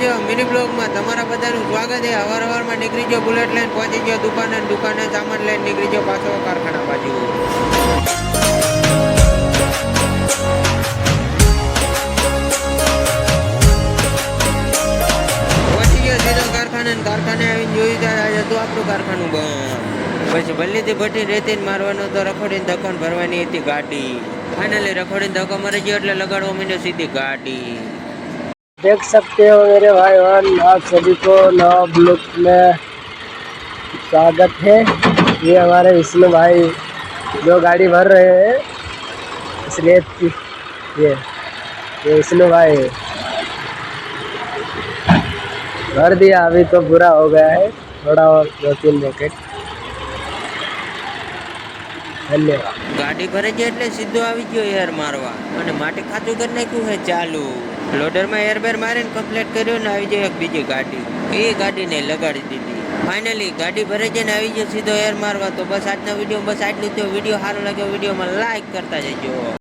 જેવા મિની બ્લોગમાં તમારા બધાનું સ્વાગત છે। હવારમાં નીકળી ગયો બુલેટ લઈને પહોંચી ગયો દુકાને સામાન લઈને નીકળી ગયો પાછો કારખાના બાજુ। પહોંચી ગયો સીધો કારખાને આવીને જોયું ત્યારે હતું આપણું કારખાનું બંધ। પછી ભલ્લીથી ભઠ્ઠી રેતીને મારવાનો તો રખોડીને ધક્કો ભરવાની હતી ગાડી। फाइनली रखोड़ी धक्को मरी गयो એટલે लगाड़वा માંડ્યો सीधी गाड़ी। देख सकते हो मेरे भाई बहन, आप सभी को नवा ब्लॉग में स्वागत है। ये हमारे विष्णु भाई जो गाड़ी भर रहे हैं इसलिए ये विष्णु भाई भर दिया। अभी तो पूरा हो गया है, थोड़ा और 2-3 बकेट। धन्यवाद। गाड़ी भरे गई એટલે સીધો આવી ગયો એર મારવા અને માટી ખાતું કરી નાખ્યું છે ચાલુ। લોડરમાં એર બેર મારીને કમ્પ્લીટ કર્યો ને આવી જાય એક બીજી ગાડી, એ ગાડીને લગાડી દીધી। ફાઇનલી ગાડી ભરે જઈને આવી ગયો સીધો એર મારવા। તો બસ આજના વિડીયો બસ આટલું જ। વિડીયો સારો લાગ્યો વિડીયોમાં લાઈક કરતા જજો।